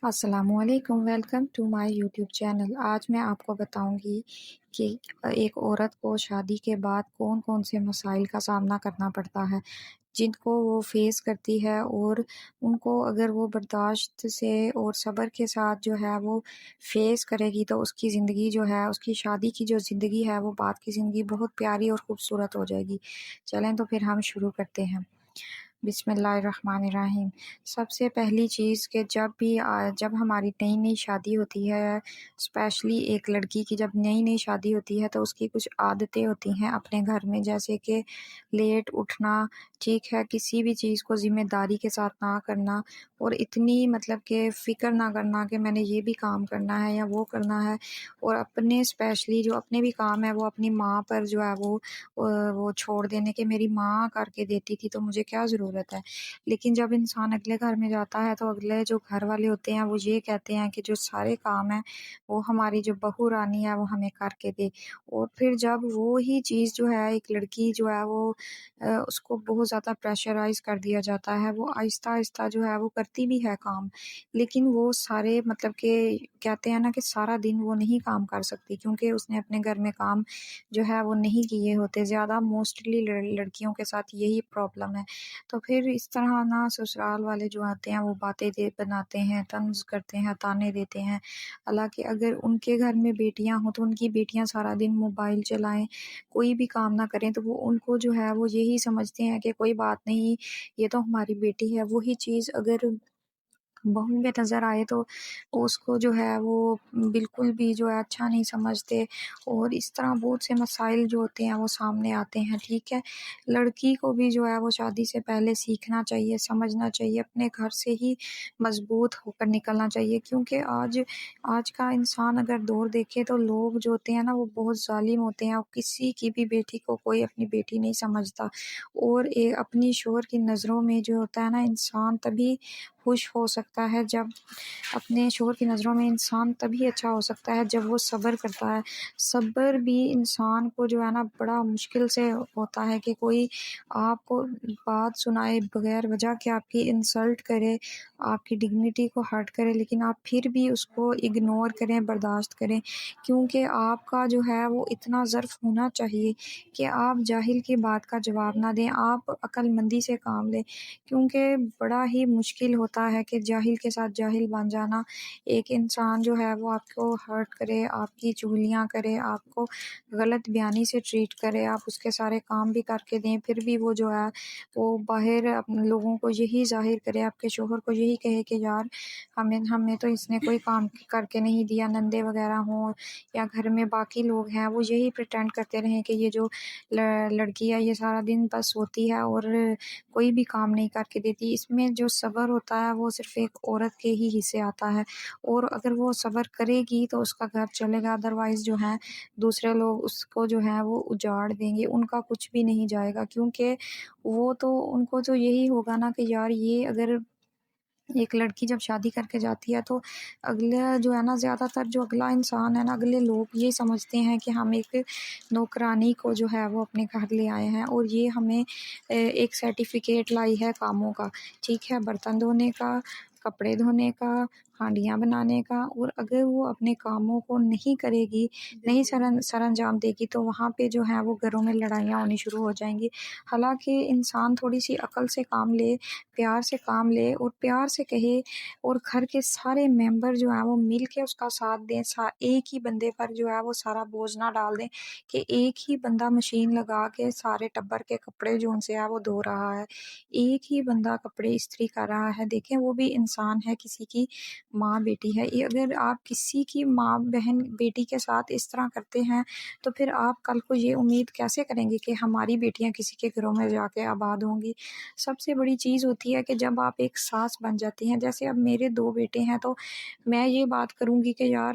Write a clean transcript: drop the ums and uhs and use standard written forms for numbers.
السلام علیکم، welcome to my YouTube channel. آج میں آپ کو بتاؤں گی کہ ایک عورت کو شادی کے بعد کون کون سے مسائل کا سامنا کرنا پڑتا ہے، جن کو وہ فیس کرتی ہے، اور ان کو اگر وہ برداشت سے اور صبر کے ساتھ جو ہے وہ فیس کرے گی تو اس کی زندگی جو ہے، اس کی شادی کی جو زندگی ہے، وہ بعد کی زندگی بہت پیاری اور خوبصورت ہو جائے گی۔ چلیں تو پھر ہم شروع کرتے ہیں۔ بسم اللہ الرحمن الرحیم۔ سب سے پہلی چیز کہ جب ہماری نئی نئی شادی ہوتی ہے، اسپیشلی ایک لڑکی کی جب نئی نئی شادی ہوتی ہے تو اس کی کچھ عادتیں ہوتی ہیں اپنے گھر میں، جیسے کہ لیٹ اٹھنا، ٹھیک ہے، کسی بھی چیز کو ذمہ داری کے ساتھ نہ کرنا، اور اتنی مطلب کہ فکر نہ کرنا کہ میں نے یہ بھی کام کرنا ہے یا وہ کرنا ہے، اور اپنے اسپیشلی جو اپنے بھی کام ہے وہ اپنی ماں پر جو ہے وہ چھوڑ دینے کہ میری ماں کر کے دیتی تھی تو مجھے کیا ضرورت ہے۔ لیکن جب انسان اگلے گھر میں جاتا ہے تو اگلے جو گھر والے ہوتے ہیں وہ یہ کہتے ہیں کہ جو سارے کام ہیں وہ ہماری جو بہو رانی ہے وہ ہمیں کر کے دے، اور پھر جب وہی چیز جو ہے ایک لڑکی جو ہے وہ اس کو بہت زیادہ پریشرائز کر دیا جاتا ہے، وہ آہستہ آہستہ جو ہے وہ کرتی بھی ہے کام، لیکن وہ سارے مطلب کہ کہتے ہیں نا کہ سارا دن وہ نہیں کام کر سکتی، کیونکہ اس نے اپنے گھر میں کام جو ہے وہ نہیں کیے ہوتے۔ زیادہ موسٹلی لڑکیوں کے ساتھ یہی پرابلم ہے۔ تو پھر اس طرح نا سسرال والے جو آتے ہیں وہ باتیں بناتے ہیں، طنز کرتے ہیں، تانے دیتے ہیں۔ حالانکہ اگر ان کے گھر میں بیٹیاں ہوں تو ان کی بیٹیاں سارا دن موبائل چلائیں، کوئی بھی کام نہ کریں، تو وہ ان کو جو ہے وہ یہی سمجھتے ہیں کہ کوئی بات نہیں، یہ تو ہماری بیٹی ہے۔ وہی چیز اگر بہو میں نظر آئے تو اس کو جو ہے وہ بالکل بھی جو ہے اچھا نہیں سمجھتے، اور اس طرح بہت سے مسائل جو ہوتے ہیں وہ سامنے آتے ہیں، ٹھیک ہے۔ لڑکی کو بھی جو ہے وہ شادی سے پہلے سیکھنا چاہیے، سمجھنا چاہیے، اپنے گھر سے ہی مضبوط ہو کر نکلنا چاہیے، کیونکہ آج کا انسان اگر دور دیکھے تو لوگ جو ہوتے ہیں نا وہ بہت ظالم ہوتے ہیں، اور کسی کی بھی بیٹی کو کوئی اپنی بیٹی نہیں سمجھتا، اور اپنی شوہر کی نظروں میں جو ہوتا ہے نا انسان تبھی خوش ہو سکتا ہے، جب اپنے شوہر کی نظروں میں انسان تبھی اچھا ہو سکتا ہے جب وہ صبر کرتا ہے۔ صبر بھی انسان کو جو ہے نا بڑا مشکل سے ہوتا ہے کہ کوئی آپ کو بات سنائے بغیر وجہ کہ آپ کی انسلٹ کرے، آپ کی ڈگنیٹی کو ہرٹ کرے، لیکن آپ پھر بھی اس کو اگنور کریں، برداشت کریں، کیونکہ آپ کا جو ہے وہ اتنا ظرف ہونا چاہیے کہ آپ جاہل کی بات کا جواب نہ دیں، آپ عقل مندی سے کام لیں، کیونکہ بڑا ہی مشکل ہوتا ہے کہ جاہل کے ساتھ جاہل بن جانا۔ ایک انسان جو ہے وہ آپ کو ہرٹ کرے، آپ کی چغلیاں کرے، آپ کو غلط بیانی سے ٹریٹ کرے، آپ اس کے سارے کام بھی کر کے دیں، پھر بھی وہ جو ہے وہ باہر اپنے لوگوں کو یہی ظاہر کرے، آپ کے شوہر کو یہی کہے کہ یار ہمیں تو اس نے کوئی کام کر کے نہیں دیا، نندے وغیرہ ہوں یا گھر میں باقی لوگ ہیں وہ یہی پریٹینڈ کرتے رہیں کہ یہ جو لڑکی ہے یہ سارا دن بس ہوتی ہے اور کوئی بھی کام نہیں کر کے دیتی۔ اس میں جو صبر ہوتا ہے وہ صرف ایک عورت کے ہی حصے آتا ہے، اور اگر وہ صبر کرے گی تو اس کا گھر چلے گا، ادروائز جو ہیں دوسرے لوگ اس کو جو ہے وہ اجاڑ دیں گے، ان کا کچھ بھی نہیں جائے گا، کیونکہ وہ تو ان کو تو یہی ہوگا نا کہ یار یہ اگر ایک لڑکی جب شادی کر کے جاتی ہے تو اگلا جو ہے نا زیادہ تر جو اگلا انسان ہے نا، اگلے لوگ یہ سمجھتے ہیں کہ ہم ایک نوکرانی کو جو ہے وہ اپنے گھر لے آئے ہیں، اور یہ ہمیں ایک سرٹیفکیٹ لائی ہے کاموں کا، ٹھیک ہے، برتن دھونے کا، کپڑے دھونے کا، ہانڈیاں بنانے کا، اور اگر وہ اپنے کاموں کو نہیں کرے گی، نہیں سر انجام دے گی تو وہاں پہ جو ہے وہ گھروں میں لڑائیاں ہونی شروع ہو جائیں گی۔ حالانکہ انسان تھوڑی سی عقل سے کام لے، پیار سے کام لے، اور پیار سے کہے، اور گھر کے سارے ممبر جو ہیں وہ مل کے اس کا ساتھ دیں، ایک ہی بندے پر جو ہے وہ سارا بوجھ نہ ڈال دیں کہ ایک ہی بندہ مشین لگا کے سارے ٹبر کے کپڑے جو ان سے ہے وہ دھو رہا ہے، ایک ہی بندہ کپڑے استری کر رہا ہے۔ دیکھیں وہ بھی انسان ہے، کسی کی ماں بیٹی ہے، اگر آپ کسی کی ماں بہن بیٹی کے ساتھ اس طرح کرتے ہیں تو پھر آپ کل کو یہ امید کیسے کریں گے کہ ہماری بیٹیاں کسی کے گھروں میں جا کے آباد ہوں گی۔ سب سے بڑی چیز ہوتی ہے کہ جب آپ ایک ساس بن جاتی ہیں، جیسے اب میرے 2 بیٹے ہیں تو میں یہ بات کروں گی کہ یار